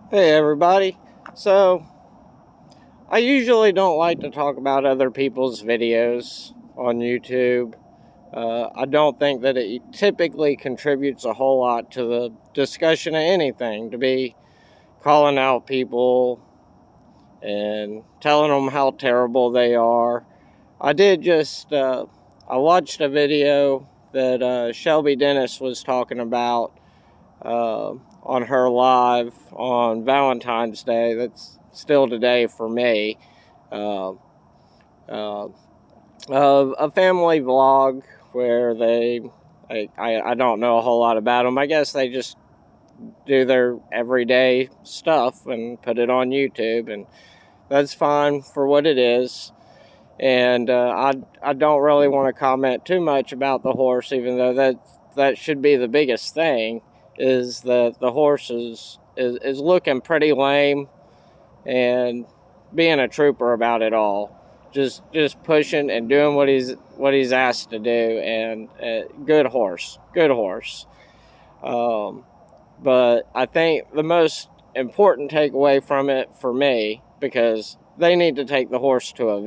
Hey everybody. So, I usually don't like to talk about other people's videos on YouTube. I don't think that it typically contributes a whole lot to the discussion of anything, to be calling out people and telling them how terrible they are. I did just, I watched a video that Shelby Dennis was talking about on her live on Valentine's Day. That's still today for me. Uh, uh, a family vlog where I don't know a whole lot about them. I guess they just do their everyday stuff and put it on YouTube, and that's fine for what it is. And I don't really want to comment too much about the horse, even though that should be the biggest thing. Is that the horse is looking pretty lame and being a trooper about it all, just pushing and doing what he's asked to do, and good horse. Um, but I think the most important takeaway from it for me, because they need to take the horse to a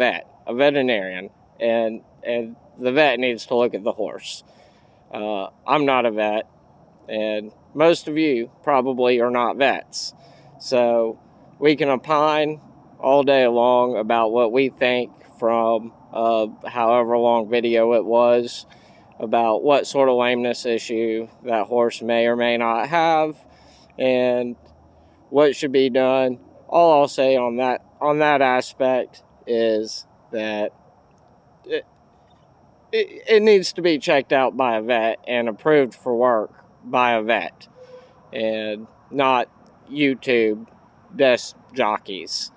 veterinarian, and the vet needs to look at the horse. I'm not a vet, and most of you probably are not vets. So we can opine all day long about what we think from however long video it was about what sort of lameness issue that horse may or may not have and what should be done. All I'll say on that aspect is that it, it needs to be checked out by a vet and approved for work by a vet, and not YouTube desk jockeys.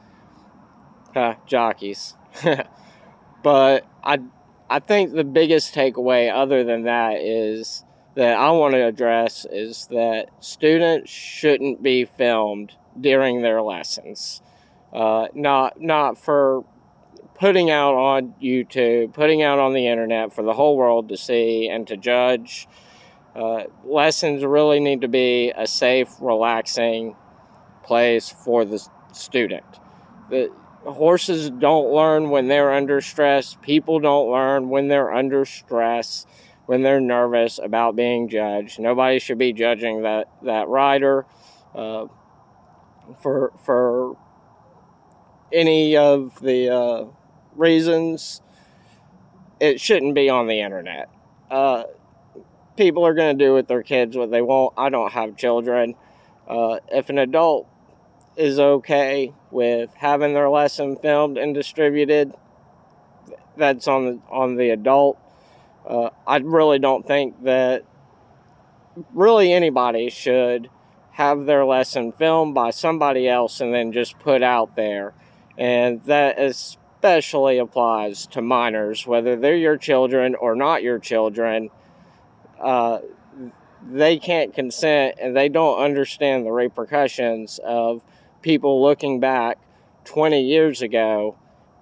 Jockeys. But I think the biggest takeaway, other than that, is that I want to address is that students shouldn't be filmed during their lessons. Not for putting out on YouTube, putting out on the internet for the whole world to see and to judge. Lessons really need to be a safe, relaxing place for the student. The horses don't learn when they're under stress. People don't learn when they're under stress, when they're nervous about being judged. Nobody should be judging that rider uh, for any of the reasons. It shouldn't be on the internet. Uh, People are going to do with their kids what they want. I don't have children. If an adult is okay with having their lesson filmed and distributed, that's on the adult. I really don't think that really anybody should have their lesson filmed by somebody else and then just put out there. And that especially applies to minors, whether they're your children or not your children. Uh, they can't consent, and they don't understand the repercussions of people looking back 20 years ago,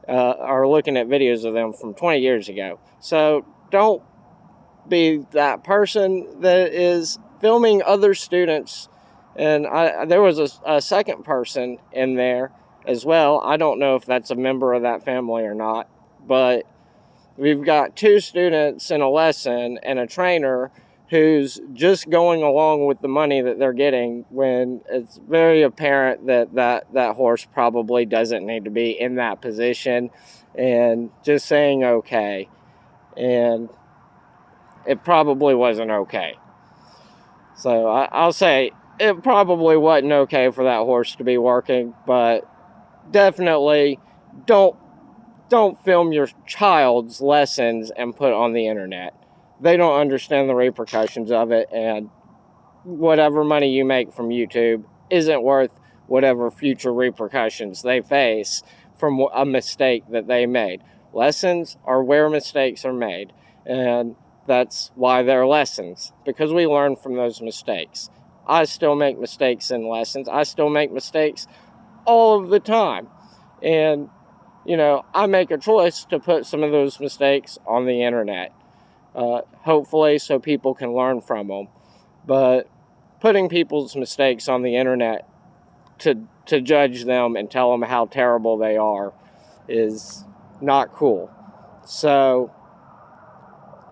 or looking at videos of them from 20 years ago. So don't be that person that is filming other students. And there was a second person in there as well. I don't know if that's a member of that family or not, but we've got two students in a lesson and a trainer who's just going along with the money that they're getting, when it's very apparent that horse probably doesn't need to be in that position, and just saying okay. And it probably wasn't okay. So I'll say it probably wasn't okay for that horse to be working, but definitely don't film your child's lessons and put it on the internet. They don't understand the repercussions of it, and whatever money you make from YouTube isn't worth whatever future repercussions they face from a mistake that they made. Lessons are where mistakes are made, and that's why they're lessons, because we learn from those mistakes. I still make mistakes in lessons. I still make mistakes all of the time. And I make a choice to put some of those mistakes on the internet, hopefully so people can learn from them. But putting people's mistakes on the internet to judge them and tell them how terrible they are is not cool. So,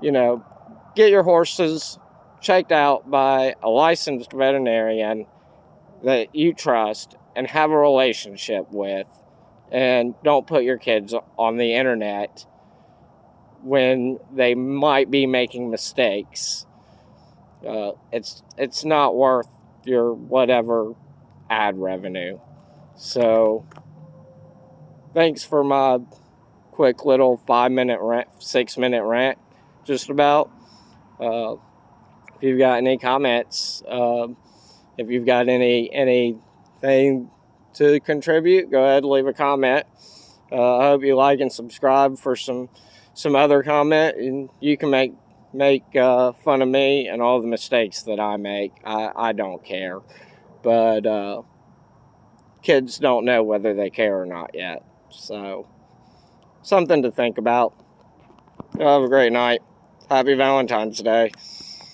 get your horses checked out by a licensed veterinarian that you trust and have a relationship with, and don't put your kids on the internet when they might be making mistakes. It's not worth your whatever ad revenue. So thanks for my quick little 5-minute rant, 6-minute rant, just about. If you've got any comments, if you've got anything to contribute, go ahead and leave a comment. I hope you like and subscribe for some other comment, and you can make fun of me and all the mistakes that I make. I don't care, but kids don't know whether they care or not yet. So something to think about. Have a great night. Happy Valentine's Day.